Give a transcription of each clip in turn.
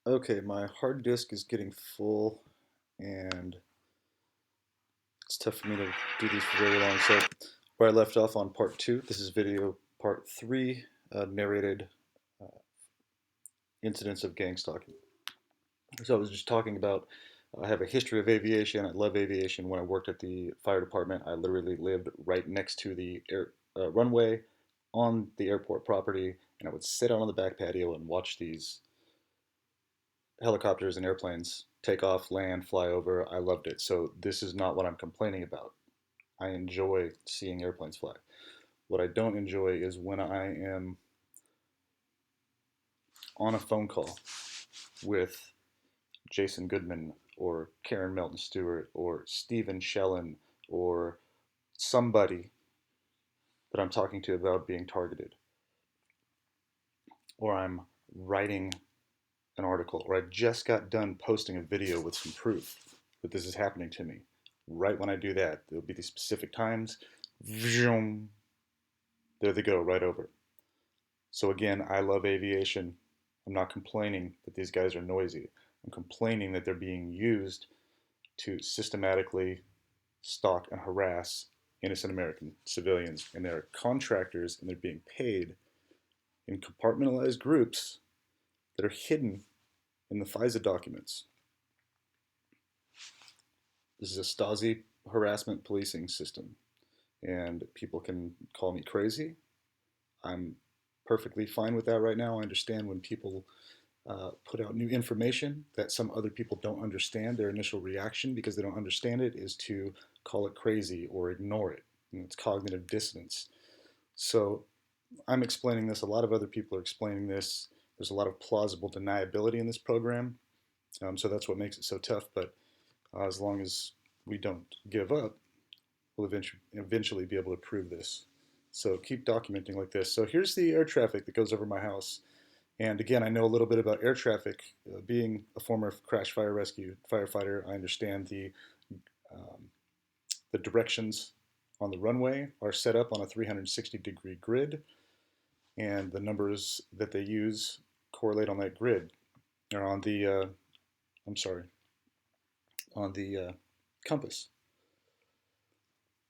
Okay, my hard disk is getting full and it's tough for me to do these for very long. So where I left off on part two, this is video part three, narrated uh, incidents of gang stalking. So I was just talking about, I have a history of aviation. I love aviation. When I worked at the fire department, I literally lived right next to the runway on the airport property, and I would sit out on the back patio and watch these helicopters and airplanes take off, land, fly over. I loved it. So this is not what I'm complaining about. I enjoy seeing airplanes fly. What I don't enjoy is when I am on a phone call with Jason Goodman or Karen Melton Stewart or Stephen Shellen or somebody that I'm talking to about being targeted, or I'm writing an article, or I just got done posting a video with some proof that this is happening to me. Right when I do that, there'll be these specific times. There they go, right over. So again, I love aviation. I'm not complaining that these guys are noisy. I'm complaining that they're being used to systematically stalk and harass innocent American civilians. And they're contractors and they're being paid in compartmentalized groups that are hidden in the FISA documents. This is a Stasi harassment policing system. And people can call me crazy. I'm perfectly fine with that right now. I understand when people put out new information that some other people don't understand. Their initial reaction, because they don't understand it, is to call it crazy or ignore it. And it's cognitive dissonance. So I'm explaining this. A lot of other people are explaining this. There's a lot of plausible deniability in this program. So that's what makes it so tough. But as long as we don't give up, we'll eventually be able to prove this. So keep documenting like this. So here's the air traffic that goes over my house. And again, I know a little bit about air traffic. Being a former crash fire rescue firefighter, I understand um, the directions on the runway are set up on a 360-degree grid, and the numbers that they use correlate on that grid, or on the, I'm sorry, on the compass.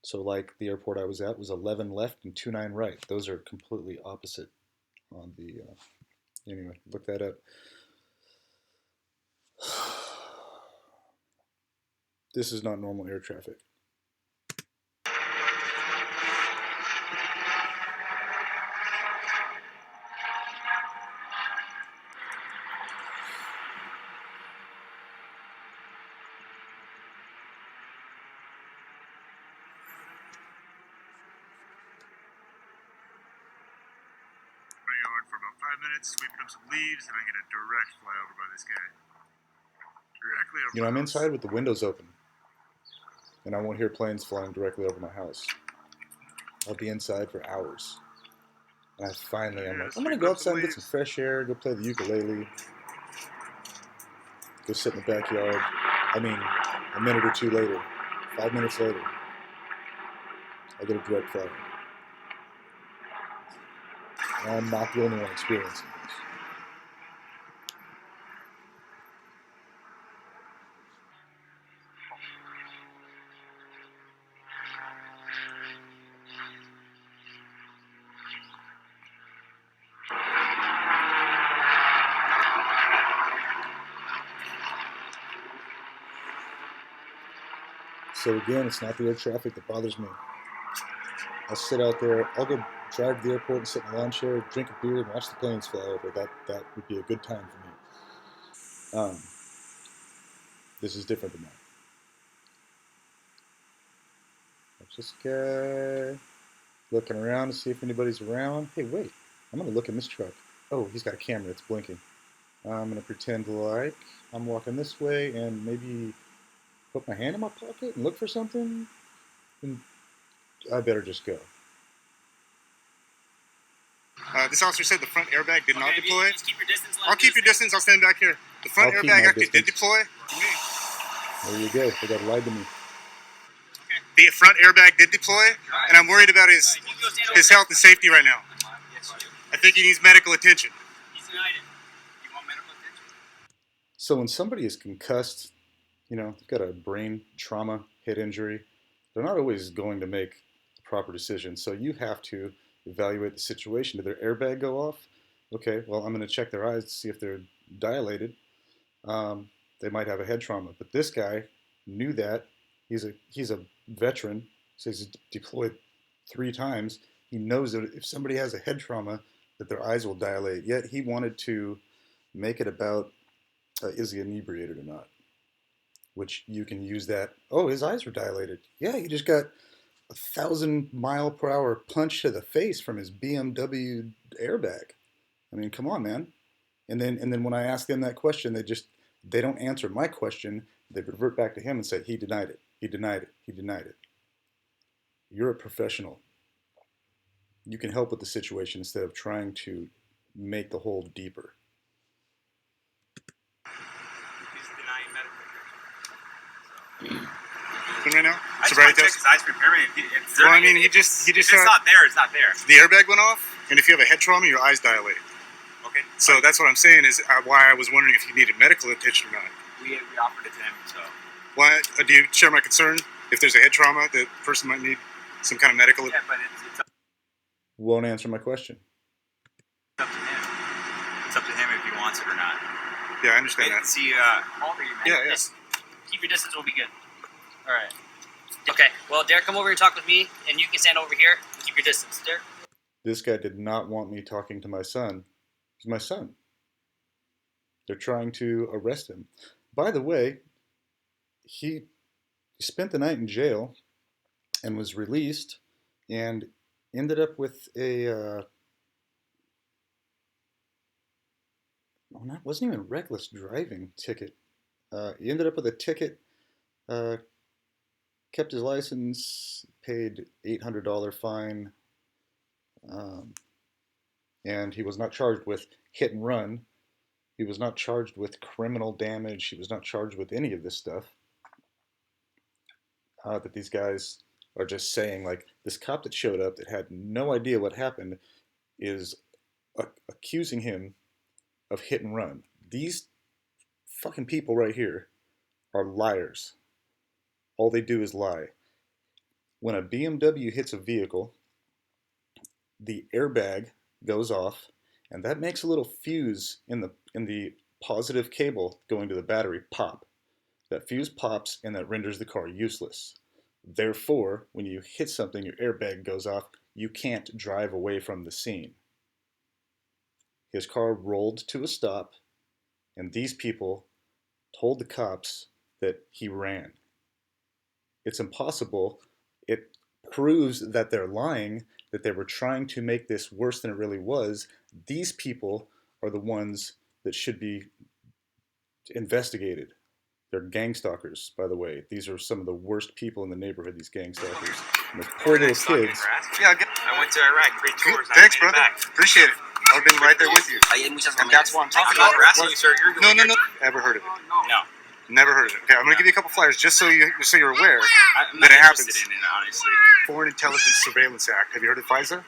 So like the airport I was at was 11 left and 29 right. Those are completely opposite on the, anyway, look that up. This is not normal air traffic. Yard for about 5 minutes, sweeping up some leaves, and I get a direct flyover by this guy. Directly over You know, my I'm house. inside with the windows open, and I won't hear planes flying directly over my house. I'll be inside for hours. And I'm like, I'm gonna go outside and get some fresh air, go play the ukulele, go sit in the backyard. I mean, a minute or two later, 5 minutes later, I get a direct fire. And I'm not the only one experiencing this. So again, it's not the air traffic that bothers me. I'll sit out there. I'll go drive to the airport and sit in a lawn chair, drink a beer, and watch the planes fly over. That would be a good time for me. This is different than that. I'm just looking around to see if anybody's around. Hey, wait. I'm gonna look in this truck. Oh, he's got a camera. It's blinking. I'm gonna pretend like I'm walking this way and maybe put my hand in my pocket and look for something. And I better just go. This officer said the front airbag did not deploy. Just keep your distance. I'll keep your distance. I'll stand back here. The front airbag actually did deploy. There you go. They got lied to me. The front airbag did deploy, and I'm worried about his health and safety right now. I think he needs medical attention. He's united. You want medical attention? So when somebody is concussed, they've got a brain trauma, head injury, they're not always going to make a proper decision. So you have to evaluate the situation. Did their airbag go off? Okay, well, I'm going to check their eyes to see if they're dilated. They might have a head trauma. But this guy knew that. He's a veteran. So he's deployed 3 times. He knows that if somebody has a head trauma, that their eyes will dilate. Yet he wanted to make it about is he inebriated or not? Which you can use that. Oh, his eyes were dilated. Yeah, he just got 1,000 mile per hour punch to the face from his BMW airbag. I mean, come on, man. And then when I ask them that question, they don't answer my question. They revert back to him and say he denied it. He denied it. He denied it. You're a professional. You can help with the situation instead of trying to make the hole deeper. He's denying medical. Right now? I just want to check his eyes for impairment. Well, I mean, he just. If it's not there, it's not there. The airbag went off, and if you have a head trauma, your eyes dilate. Okay. So that's what I'm saying is why I was wondering if he needed medical attention or not. We offered it to him, so. Why do you share my concern? If there's a head trauma, the person might need some kind of medical. Yeah, but it's Won't answer my question. up to him. It's up to him if he wants it or not. Yeah, I understand that. See, how old are you, man? Yeah, yes. Keep your distance. We'll be good. All right. Okay. Well, Derek, come over here and talk with me, and you can stand over here and keep your distance. Derek. This guy did not want me talking to my son. He's my son. They're trying to arrest him. By the way, he spent the night in jail and was released and ended up with a wasn't even a reckless driving ticket. He ended up with a ticket, kept his license, paid $800 fine, and he was not charged with hit and run. He was not charged with criminal damage. He was not charged with any of this stuff that these guys are just saying. Like, this cop that showed up that had no idea what happened is accusing him of hit and run. These fucking people right here are liars. All they do is lie. When a BMW hits a vehicle, the airbag goes off, and that makes a little fuse in the positive cable going to the battery pop. That fuse pops, and that renders the car useless. Therefore, when you hit something, your airbag goes off. You can't drive away from the scene. His car rolled to a stop, and these people told the cops that he ran. It's impossible. It proves that they're lying, that they were trying to make this worse than it really was. These people are the ones that should be investigated. They're gang stalkers, by the way. These are some of the worst people in the neighborhood, these gang stalkers. And those poor little kids. Yeah, I went to Iraq, 3 tours. Thanks, brother. Appreciate it. I've been right there with you. And that's why I'm talking about harassing you, sir. No. Ever heard of it? No. Never heard of it. Okay, I'm going to give you a couple flyers just so you're aware that it happens. In it, honestly. Foreign Intelligence Surveillance Act. Have you heard of FISA?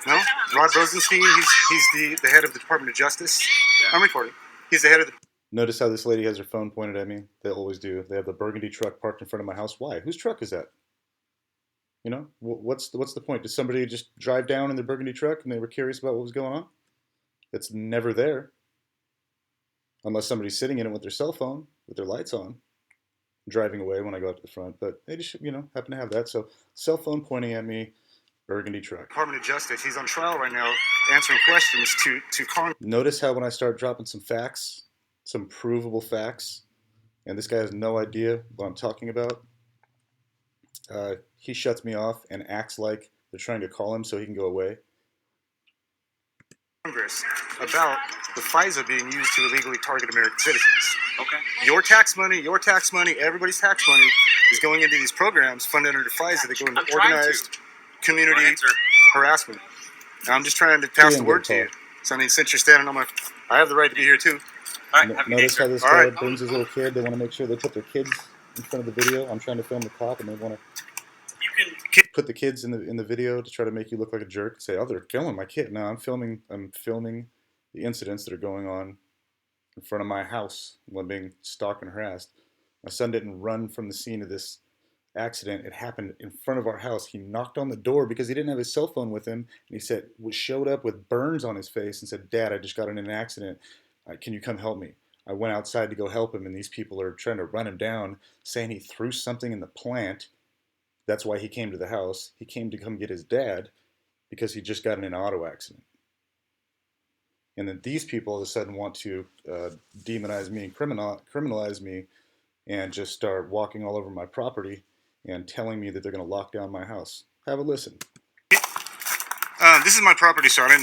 No? Rod Rosenstein, he's the head of the Department of Justice. Yeah. I'm recording. He's the head of the... Notice how this lady has her phone pointed at me? They always do. They have the burgundy truck parked in front of my house. Why? Whose truck is that? You know, what's the point? Did somebody just drive down in their burgundy truck and they were curious about what was going on? It's never there. Unless somebody's sitting in it with their cell phone, with their lights on, driving away when I go out to the front. But they just, happen to have that. So, cell phone pointing at me, burgundy truck. Department of Justice. He's on trial right now answering questions to Congress. Notice how when I start dropping some facts, some provable facts, and this guy has no idea what I'm talking about, he shuts me off and acts like they're trying to call him so he can go away. Congress about the FISA being used to illegally target American citizens. Okay. Your tax money, everybody's tax money is going into these programs funded under FISA that go into organized community harassment. And I'm just trying to pass the word to you. So, I mean, since you're standing on I have the right to be here too. All right, notice how this guy brings his little kid. They want to make sure they put their kids in front of the video. I'm trying to film the cop, and they want to put the kids in the video to try to make you look like a jerk. Say, "Oh, they're filming my kid." No, I'm filming the incidents that are going on in front of my house while being stalked and harassed. My son didn't run from the scene of this accident. It happened in front of our house. He knocked on the door because he didn't have his cell phone with him, and he said, showed up with burns on his face and said, "Dad, I just got in an accident. Can you come help me?" I went outside to go help him, and these people are trying to run him down, saying he threw something in the plant. That's why he came to the house. He came to come get his dad because he just got in an auto accident. And then these people all of a sudden want to demonize me and criminalize me and just start walking all over my property and telling me that they're going to lock down my house. Have a listen. This is my property, sir. I didn't